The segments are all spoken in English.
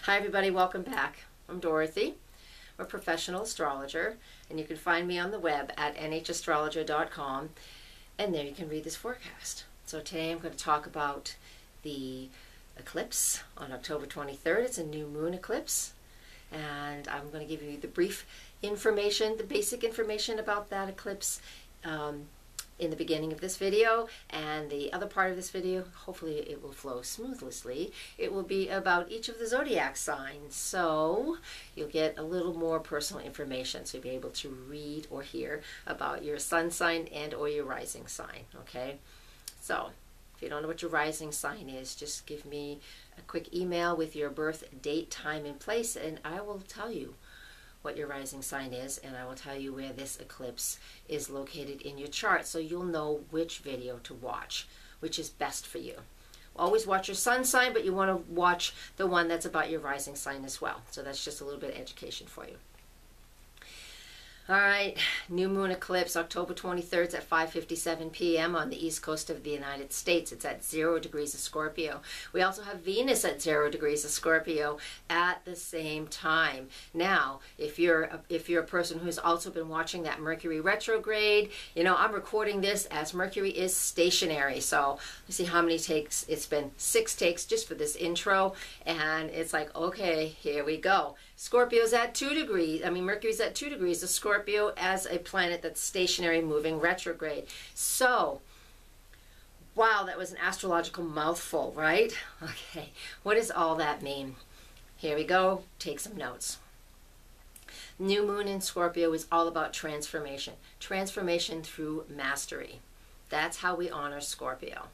Hi everybody, welcome back. I'm Dorothy. I'm a professional astrologer, and you can find me on the web at nhastrologer.com, and there you can read this forecast. So today I'm going to talk about the eclipse on October 23rd. It's a new moon eclipse, and I'm going to give you the brief information, the basic information about that eclipse in the beginning of this video, and the other part of this video, hopefully it will flow smoothly. It will be about each of the zodiac signs, so you'll get a little more personal information, so you'll be able to read or hear about your sun sign and or your rising sign. Okay, so if you don't know what your rising sign is, just give me a quick email with your birth date, time, and place, and I will tell you what your rising sign is, and I will tell you where this eclipse is located in your chart, so you'll know which video to watch, which is best for you. Always watch your sun sign, but you want to watch the one that's about your rising sign as well. So that's just a little bit of education for you. All right, new moon eclipse, October 23rd at 5:57 p.m. on the east coast of the United States. It's at 0 degrees of Scorpio. We also have Venus at 0 degrees of Scorpio at the same time. Now, if you're a person who's also been watching that Mercury retrograde, you know, I'm recording this as Mercury is stationary. So let's see how many takes. It's been 6 takes just for this intro, and it's like, okay, here we go. Scorpio's at 2 degrees. Mercury's at 2 degrees of Scorpio as a planet that's stationary, moving retrograde. So, wow, that was an astrological mouthful, right? Okay, what does all that mean? Here we go. Take some notes. New moon in Scorpio is all about transformation. Transformation through mastery. That's how we honor Scorpio.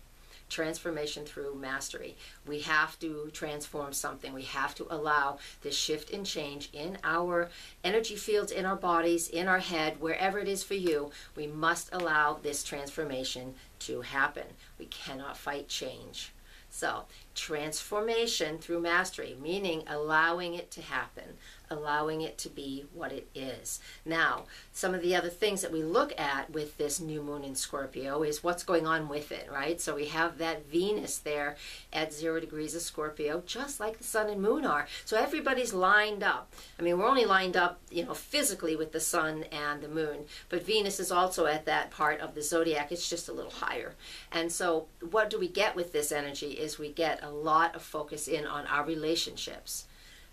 Transformation through mastery. We have to transform something. We have to allow this shift and change in our energy fields, in our bodies, in our head, wherever it is for you. We must allow this transformation to happen. We cannot fight change. So, transformation through mastery, meaning allowing it to happen, allowing it to be what it is. Now, some of the other things that we look at with this new moon in Scorpio is what's going on with it, right? So we have that Venus there at 0 degrees of Scorpio, just like the sun and moon are. So everybody's lined up. We're only lined up, physically with the sun and the moon, but Venus is also at that part of the zodiac. It's just a little higher. And so what do we get with this energy is we get a lot of focus in on our relationships.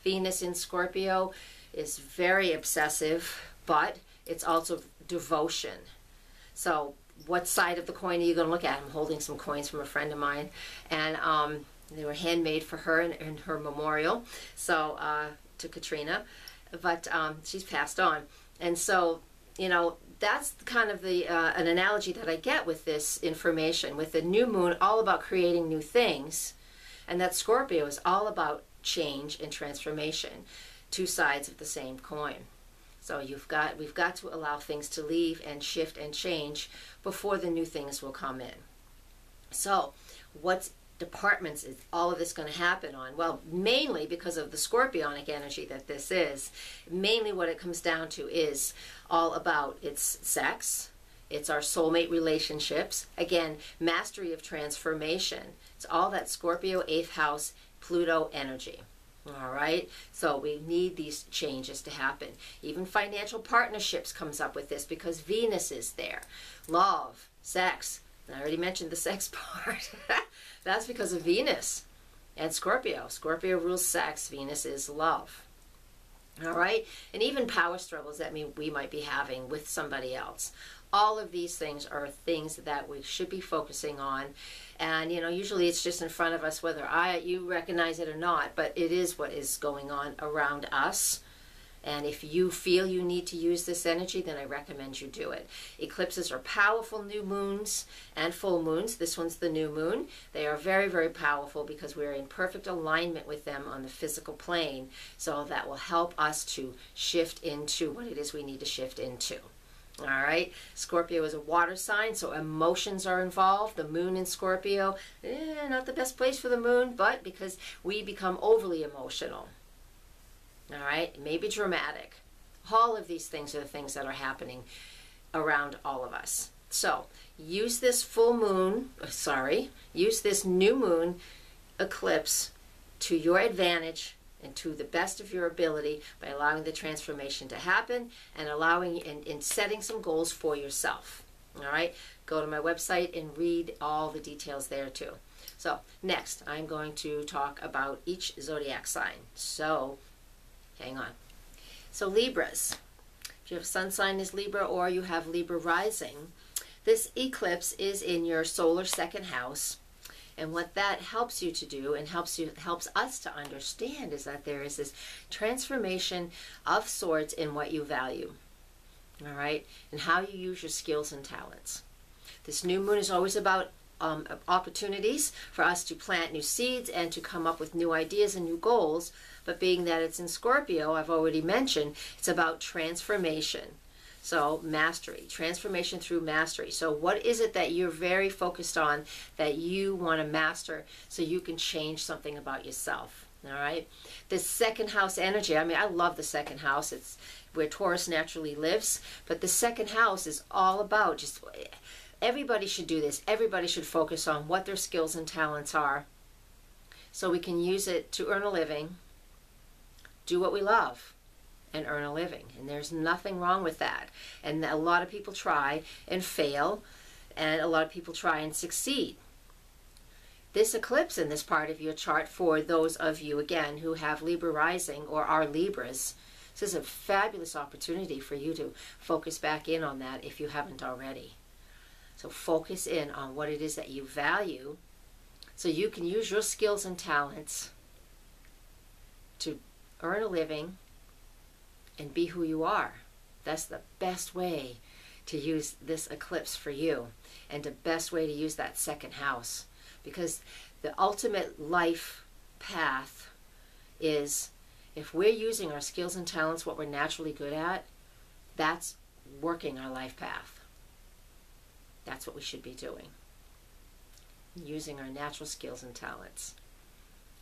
Venus in Scorpio is very obsessive, but it's also devotion. So what side of the coin are you going to look at? I'm holding some coins from a friend of mine, and they were handmade for her in her memorial, so to Katrina, but she's passed on. And so, that's kind of an analogy that I get with this information, with the new moon all about creating new things, and that Scorpio is all about change and transformation, two sides of the same coin. So we've got to allow things to leave and shift and change before the new things will come in. So what departments is all of this going to happen on? Well, mainly because of the scorpionic energy that this is, mainly what it comes down to is all about its sex. It's our soulmate relationships. Again, mastery of transformation. It's all that Scorpio 8th house Pluto energy. All right, so we need these changes to happen. Even financial partnerships comes up with this because Venus is there. Love, sex. I already mentioned the sex part. That's because of Venus and Scorpio. Scorpio rules sex. Venus is love. All right, and even power struggles that we might be having with somebody else. All of these things are things that we should be focusing on, and usually it's just in front of us, whether you recognize it or not, but it is what is going on around us. And if you feel you need to use this energy, then I recommend you do it. Eclipses are powerful, new moons and full moons. This one's the new moon. They are very, very powerful because we're in perfect alignment with them on the physical plane. So that will help us to shift into what it is we need to shift into. All right, Scorpio is a water sign, so emotions are involved. The moon in Scorpio, not the best place for the moon, but because we become overly emotional. All right, maybe dramatic. All of these things are the things that are happening around all of us. So use this use this new moon eclipse to your advantage and to the best of your ability by allowing the transformation to happen and allowing and setting some goals for yourself. All right, go to my website and read all the details there too. So next, I'm going to talk about each zodiac sign. So hang on. So Libras, if you have sun sign is Libra or you have Libra rising, this eclipse is in your solar second house. And what that helps you to do and helps us to understand is that there is this transformation of sorts in what you value. All right, and how you use your skills and talents. This new moon is always about opportunities for us to plant new seeds and to come up with new ideas and new goals. But being that it's in Scorpio, I've already mentioned, it's about transformation. So mastery, transformation through mastery. So what is it that you're very focused on that you want to master so you can change something about yourself? All right. The second house energy, I mean, I love the second house. It's where Taurus naturally lives. But the second house is all about just, everybody should do this. Everybody should focus on what their skills and talents are so we can use it to earn a living, do what we love, and earn a living. And there's nothing wrong with that. And a lot of people try and fail, and a lot of people try and succeed. This eclipse in this part of your chart, for those of you, again, who have Libra rising or are Libras, this is a fabulous opportunity for you to focus back in on that if you haven't already. So focus in on what it is that you value so you can use your skills and talents to earn a living and be who you are. That's the best way to use this eclipse for you, and the best way to use that second house. Because the ultimate life path is, if we're using our skills and talents, what we're naturally good at, that's working our life path. That's what we should be doing. Using our natural skills and talents.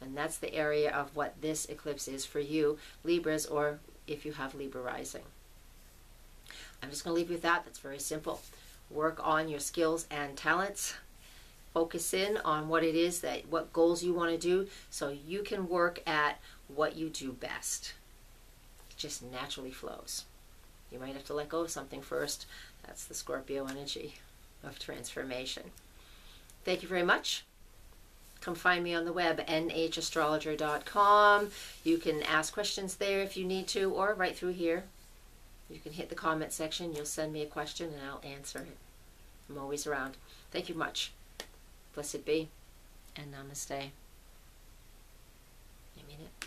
And that's the area of what this eclipse is for you, Libras, or if you have Libra rising. I'm just going to leave you with that. That's very simple. Work on your skills and talents. Focus in on what it is what goals you want to do so you can work at what you do best. It just naturally flows. You might have to let go of something first. That's the Scorpio energy of transformation. Thank you very much. Come find me on the web, nhastrologer.com. You can ask questions there if you need to, or right through here. You can hit the comment section. You'll send me a question and I'll answer it. I'm always around. Thank you much. Blessed be, and namaste. I mean it.